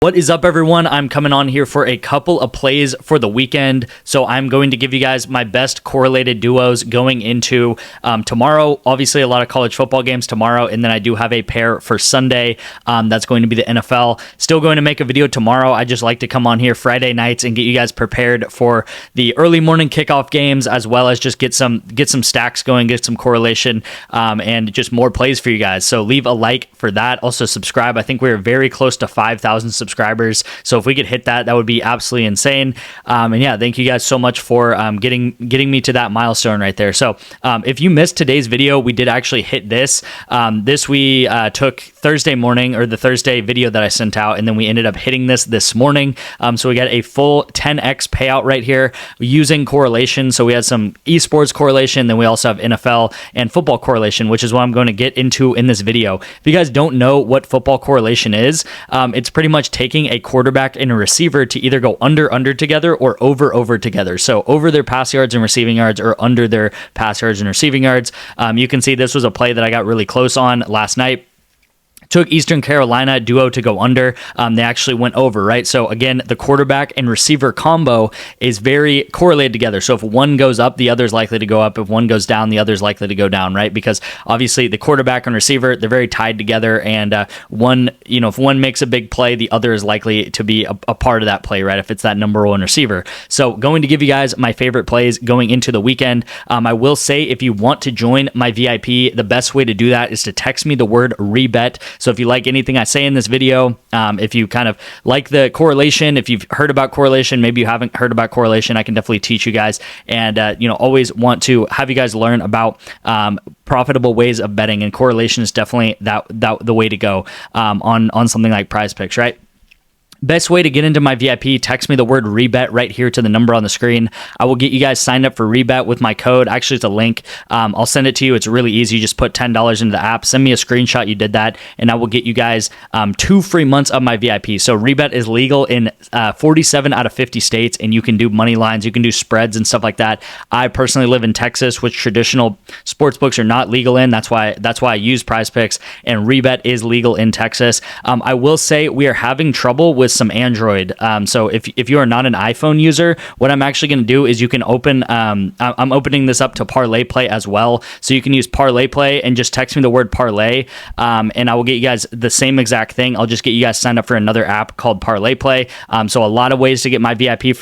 What is up, everyone? I'm coming on here for a couple of plays for the weekend. So I'm going to give you guys my best correlated duos going into tomorrow. Obviously, a lot of college football games tomorrow, and then I do have a pair for Sunday. That's going to be the NFL. Still going to make a video tomorrow. I just like to come on here Friday nights and get you guys prepared for the early morning kickoff games, as well as just get some stacks going, get some correlation, and just more plays for you guys. So leave a like for that. Also subscribe. I think we're very close to 5,000 subscribers, so if we could hit that would be absolutely insane. And yeah, thank you guys so much for getting me to that milestone right there. So if you missed today's video, we did actually hit this. We took Thursday morning, or the Thursday video that I sent out, and then we ended up hitting this morning. So we got a full 10x payout right here using correlation. So we had some esports correlation, then we also have NFL and football correlation, which is what I'm going to get into in this video. If you guys don't know what football correlation is, it's pretty much taking a quarterback and a receiver to either go under together or over together. So over their pass yards and receiving yards, or under their pass yards and receiving yards. You can see this was a play that I got really close on last night. Took Eastern Carolina duo to go under. They actually went over, right? So again, the quarterback and receiver combo is very correlated together. So if one goes up, the other is likely to go up. If one goes down, the other is likely to go down, right? Because obviously the quarterback and receiver, they're very tied together. And if one makes a big play, the other is likely to be a part of that play, right? If it's that number one receiver. So going to give you guys my favorite plays going into the weekend. I will say, if you want to join my VIP, the best way to do that is to text me the word rebet. So if you like anything I say in this video, if you kind of like the correlation, if you've heard about correlation, maybe you haven't heard about correlation, I can definitely teach you guys. And always want to have you guys learn about profitable ways of betting, and correlation is definitely the way to go on something like PrizePicks, right? Best way to get into my VIP, text me the word rebet right here to the number on the screen. I will get you guys signed up for rebet with my code. Actually, it's a link. I'll send it to you. It's really easy. You just put $10 into the app. Send me a screenshot you did that, and I will get you guys 2 free months of my VIP. So rebet is legal in 47 out of 50 states, and you can do money lines. You can do spreads and stuff like that. I personally live in Texas, which traditional sports books are not legal in. That's why I use PrizePicks, and rebet is legal in Texas. I will say we are having trouble with some Android. So if you are not an iPhone user, what I'm actually going to do is you can open, I'm opening this up to Parlay Play as well. So you can use Parlay Play and just text me the word parlay, and I will get you guys the same exact thing. I'll just get you guys signed up for another app called Parlay Play. So a lot of ways to get my VIP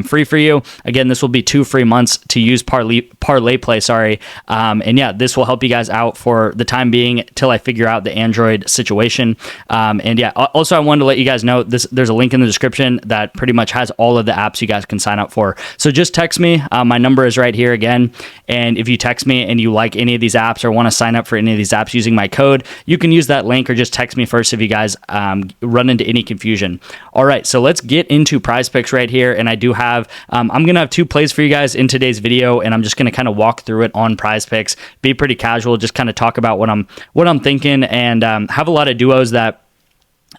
free for you. Again, this will be 2 free months to use Parlay Play, sorry. And yeah, this will help you guys out for the time being till I figure out the Android situation. And yeah, also I wanted to let you guys know there's a link in the description that pretty much has all of the apps you guys can sign up for. So just text me. My number is right here again. And if you text me and you like any of these apps or want to sign up for any of these apps using my code, you can use that link, or just text me first if you guys run into any confusion. All right, so let's get into PrizePicks right here. And I do have, I'm going to have 2 plays for you guys in today's video, and I'm just going to kind of walk through it on PrizePicks, be pretty casual, just kind of talk about what I'm thinking, and have a lot of duos that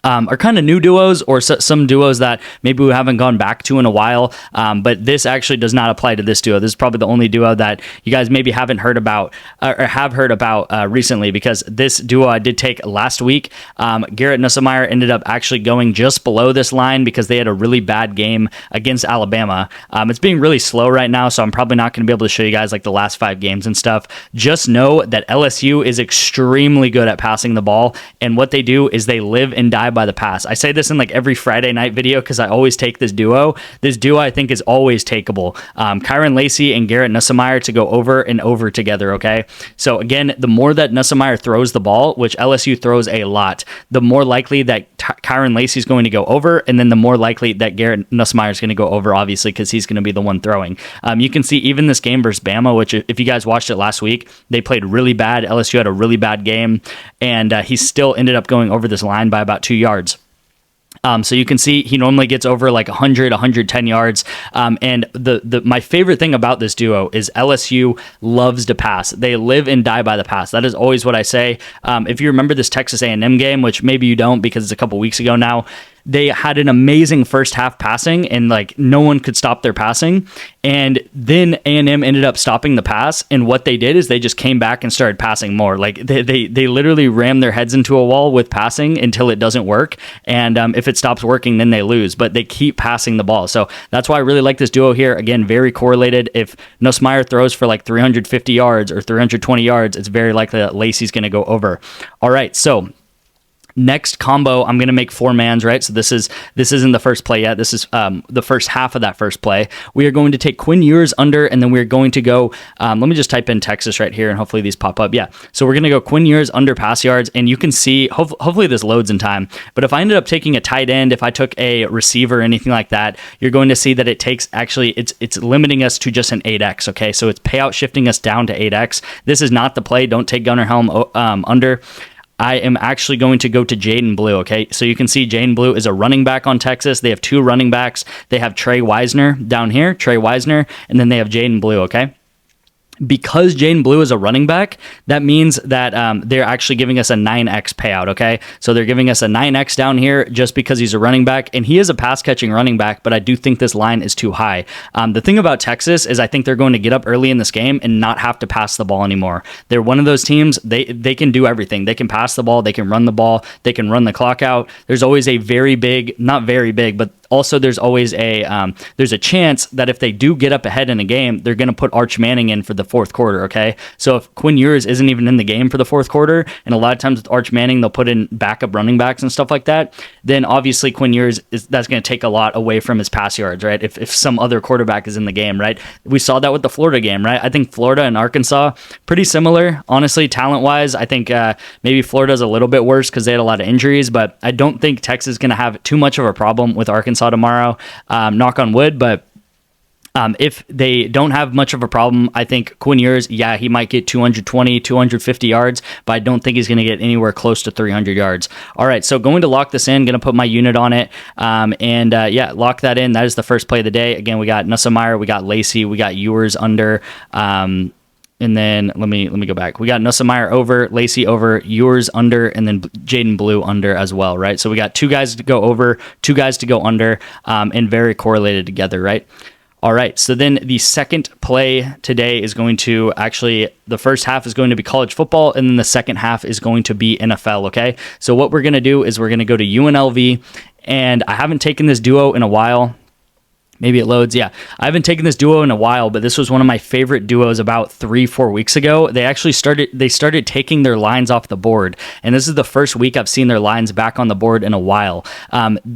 are kind of new duos, or some duos that maybe we haven't gone back to in a while, but this actually does not apply to this duo. This is probably the only duo that you guys maybe haven't heard about or have heard about recently, because this duo I did take last week. Garrett Nussmeier ended up actually going just below this line because they had a really bad game against Alabama. It's being really slow right now, so I'm probably not going to be able to show you guys like the last 5 games and stuff. Just know that LSU is extremely good at passing the ball, and what they do is they live and die by the pass. I say this in like every Friday night video because I always take this duo. This duo I think is always takeable. Kyron Lacy and Garrett Nussmeier to go over and over together, okay? So again, the more that Nussmeier throws the ball, which LSU throws a lot, the more likely that Kyron Lacy is going to go over, and then the more likely that Garrett Nussmeier is going to go over, obviously, because he's going to be the one throwing. You can see even this game versus Bama, which if you guys watched it last week, they played really bad. LSU had a really bad game, and he still ended up going over this line by about 2 yards. So you can see he normally gets over like 100, 110 yards. And my favorite thing about this duo is LSU loves to pass. They live and die by the pass. That is always what I say. If you remember this Texas A&M game, which maybe you don't because it's a couple weeks ago now, they had an amazing first half passing, and like no one could stop their passing. And then A&M ended up stopping the pass, and what they did is they just came back and started passing more. Like they literally rammed their heads into a wall with passing until it doesn't work, and if it stops working, then they lose. But they keep passing the ball, so that's why I really like this duo here. Again, very correlated. If Nussmeier throws for like 350 yards or 320 yards, it's very likely that Lacey's going to go over. All right, so next combo, I'm going to make 4 mans, right? So this isn't the first play yet. This is the first half of that first play. We are going to take Quinn Ewers under, and then we're going to go, let me just type in Texas right here, and hopefully these pop up. Yeah, so we're going to go Quinn Ewers under pass yards, and you can see, hopefully this loads in time, but if I ended up taking a tight end, if I took a receiver or anything like that, you're going to see that it takes, actually, it's limiting us to just an 8x, okay? So it's payout shifting us down to 8x. This is not the play. Don't take Gunnar Helm under. I am actually going to go to Jaden Blue, okay? So you can see Jaden Blue is a running back on Texas. They have 2 running backs. They have Trey Wisner down here, Trey Wisner, and then they have Jaden Blue, okay? Because Jaden Blue is a running back, that means that they're actually giving us a 9x payout, okay? So they're giving us a 9x down here just because he's a running back, and he is a pass-catching running back, but I do think this line is too high. The thing about Texas is I think they're going to get up early in this game and not have to pass the ball anymore. They're one of those teams, they can do everything. They can pass the ball, they can run the ball, they can run the clock out. There's always a very big, not very big, but also, there's always there's a chance that if they do get up ahead in a game, they're going to put Arch Manning in for the fourth quarter, okay? So if Quinn Ewers isn't even in the game for the fourth quarter, and a lot of times with Arch Manning, they'll put in backup running backs and stuff like that, then obviously Quinn Ewers, that's going to take a lot away from his pass yards, right? If some other quarterback is in the game, right? We saw that with the Florida game, right? I think Florida and Arkansas, pretty similar, honestly, talent-wise. I think maybe Florida's a little bit worse because they had a lot of injuries, but I don't think Texas is going to have too much of a problem with Arkansas tomorrow, knock on wood, but if they don't have much of a problem, I think Quinn Ewers, yeah, he might get 220, 250 yards, but I don't think he's going to get anywhere close to 300 yards. All right, so going to lock this in, going to put my unit on it, yeah, lock that in. That is the first play of the day. Again, we got Nussmeier, we got Lacey, we got Ewers under, and then let me go back. We got Nussmeier over, Lacey over, Ewers under, and then Jaden Blue under as well, right? So we got 2 guys to go over, 2 guys to go under, and very correlated together, right? All right, so then the second play today is going to actually, the first half is going to be college football, and then the second half is going to be NFL, okay? So what we're going to do is we're going to go to UNLV, and I haven't taken this duo in a while. Maybe it loads. Yeah, I haven't taken this duo in a while, but this was one of my favorite duos about 3-4 weeks ago. They actually started taking their lines off the board, and this is the first week I've seen their lines back on the board in a while.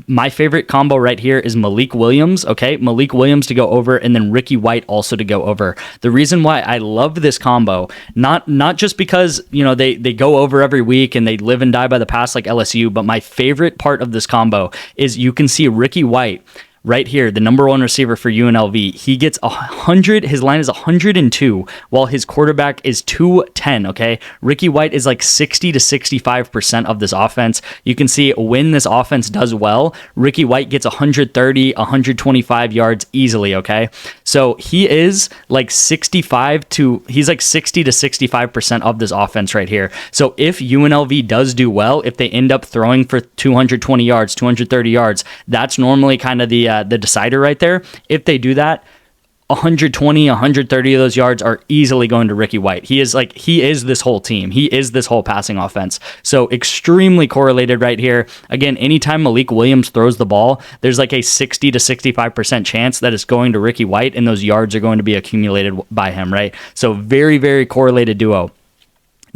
My favorite combo right here is Malik Williams. Okay, Malik Williams to go over, and then Ricky White also to go over. The reason why I love this combo, not just because they go over every week and they live and die by the pass like LSU, but my favorite part of this combo is you can see Ricky White right here, the number 1 receiver for UNLV. He gets 100. His line is 102, while his quarterback is 210. Okay, Ricky White is like 60 to 65% of this offense. You can see when this offense does well, Ricky White gets 130, 125 yards easily. Okay, so he is like 60 to 65% of this offense right here. So if UNLV does do well, if they end up throwing for 220 yards, 230 yards, that's normally kind of the decider right there. If they do that, 120, 130 of those yards are easily going to Ricky White. He is this whole team. He is this whole passing offense. So extremely correlated right here. Again, anytime Malik Williams throws the ball, there's like a 60 to 65% chance that it's going to Ricky White, and those yards are going to be accumulated by him, right? So very, very correlated duo.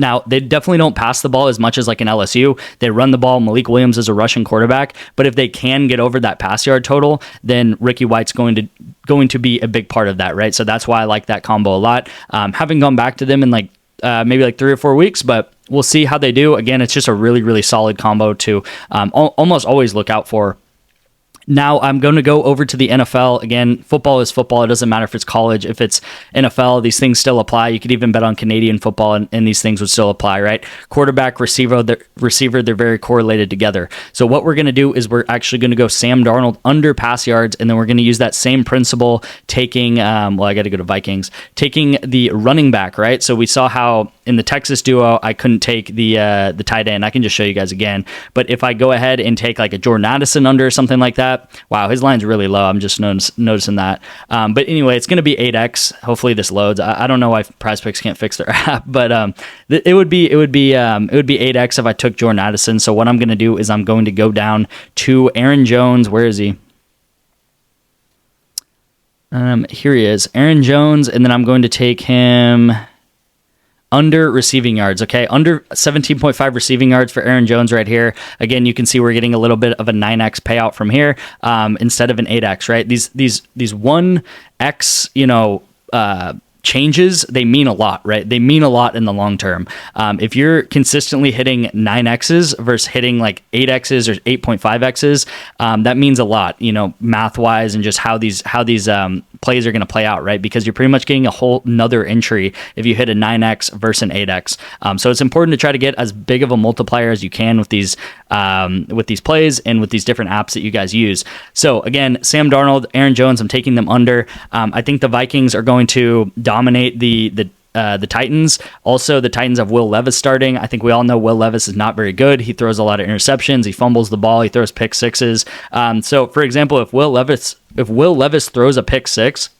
Now, they definitely don't pass the ball as much as like an LSU. They run the ball. Malik Williams is a rushing quarterback, but if they can get over that pass yard total, then Ricky White's going to be a big part of that, right? So that's why I like that combo a lot. Haven't gone back to them in like maybe like 3 or 4 weeks, but we'll see how they do. Again, it's just a really, really solid combo to almost always look out for. Now I'm going to go over to the NFL. Again, football is football. It doesn't matter if it's college, if it's NFL, these things still apply. You could even bet on Canadian football and these things would still apply, right? Quarterback, receiver, they're very correlated together. So what we're going to do is we're actually going to go Sam Darnold under pass yards, and then we're going to use that same principle taking, I got to go to Vikings, taking the running back, right? So we saw how in the Texas duo, I couldn't take the tight end. I can just show you guys again. But if I go ahead and take like a Jordan Addison under or something like that, wow, his line's really low. I'm just noticing that. But anyway, it's going to be 8x. Hopefully this loads. I don't know why PrizePicks can't fix their app, but it would be 8x if I took Jordan Addison. So what I'm going to do is I'm going to go down to Aaron Jones. Where is he? Here he is, Aaron Jones, and then I'm going to take him under receiving yards, okay? Under 17.5 receiving yards for Aaron Jones right here. Again, you can see we're getting a little bit of a 9x payout from here instead of an 8x, right? These 1x, changes, they mean a lot, right? They mean a lot in the long term. If you're consistently hitting 9x's versus hitting like 8x's or 8.5x's, that means a lot, math wise, and just how these plays are going to play out, right? Because you're pretty much getting a whole nother entry if you hit a 9x versus an 8x. So it's important to try to get as big of a multiplier as you can with these plays and with these different apps that you guys use. So again, Sam Darnold, Aaron Jones, I'm taking them under. I think the Vikings are going to dominate the Titans. Also, the Titans have Will Levis starting. I think we all know Will Levis is not very good. He throws a lot of interceptions. He fumbles the ball. He throws pick sixes. So, for example, if Will Levis throws a pick six,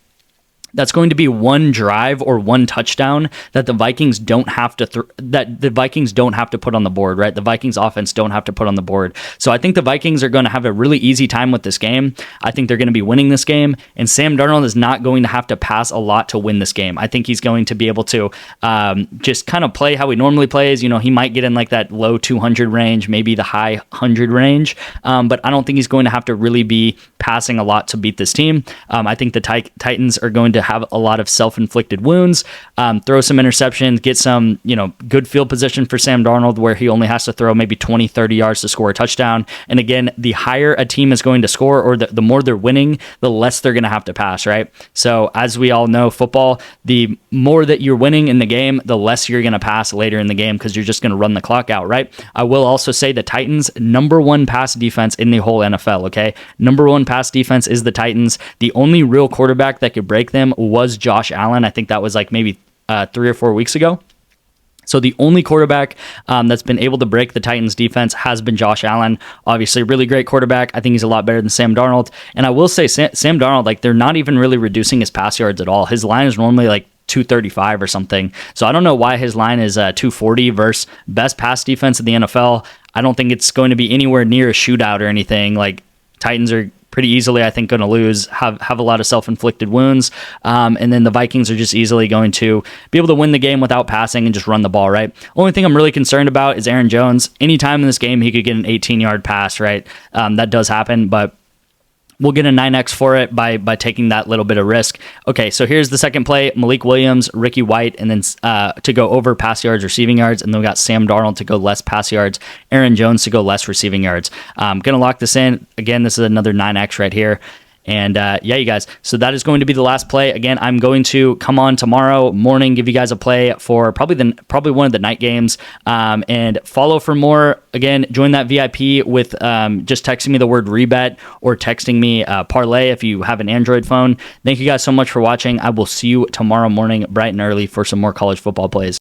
that's going to be one drive or one touchdown that the Vikings don't have to put on the board, right? The Vikings offense don't have to put on the board. So I think the Vikings are going to have a really easy time with this game. I think they're going to be winning this game, and Sam Darnold is not going to have to pass a lot to win this game. I think he's going to be able to just kind of play how he normally plays. He might get in like that low 200 range, maybe the high 100 range, but I don't think he's going to have to really be passing a lot to beat this team. I think the Titans are going to have a lot of self-inflicted wounds, throw some interceptions, get some, good field position for Sam Darnold where he only has to throw maybe 20, 30 yards to score a touchdown. And again, the higher a team is going to score, or the more they're winning, the less they're going to have to pass, right? So as we all know, football, the more that you're winning in the game, the less you're going to pass later in the game because you're just going to run the clock out, right? I will also say the Titans, number one pass defense in the whole NFL, okay? Number one pass defense is the Titans. The only real quarterback that could break them was Josh Allen. I think that was like maybe 3 or 4 weeks ago. So the only quarterback that's been able to break the Titans defense has been Josh Allen. Obviously, really great quarterback. I think he's a lot better than Sam Darnold. And I will say Sam Darnold, like they're not even really reducing his pass yards at all. His line is normally like 235 or something. So I don't know why his line is 240 versus best pass defense in the NFL. I don't think it's going to be anywhere near a shootout or anything. Like Titans are pretty easily, I think, going to lose, have a lot of self-inflicted wounds. And then the Vikings are just easily going to be able to win the game without passing and just run the ball, right? Only thing I'm really concerned about is Aaron Jones. Anytime in this game, he could get an 18-yard pass, right? That does happen, but we'll get a 9x for it by taking that little bit of risk. Okay, so here's the second play. Malik Williams, Ricky White, and then to go over pass yards, receiving yards, and then we got Sam Darnold to go less pass yards, Aaron Jones to go less receiving yards. I'm going to lock this in. Again, this is another 9x right here. And yeah, you guys, so that is going to be the last play. Again, I'm going to come on tomorrow morning, give you guys a play for probably one of the night games, and follow for more. Again, join that VIP with just texting me the word rebet or texting me parlay if you have an Android phone. Thank you guys so much for watching. I will see you tomorrow morning bright and early for some more college football plays.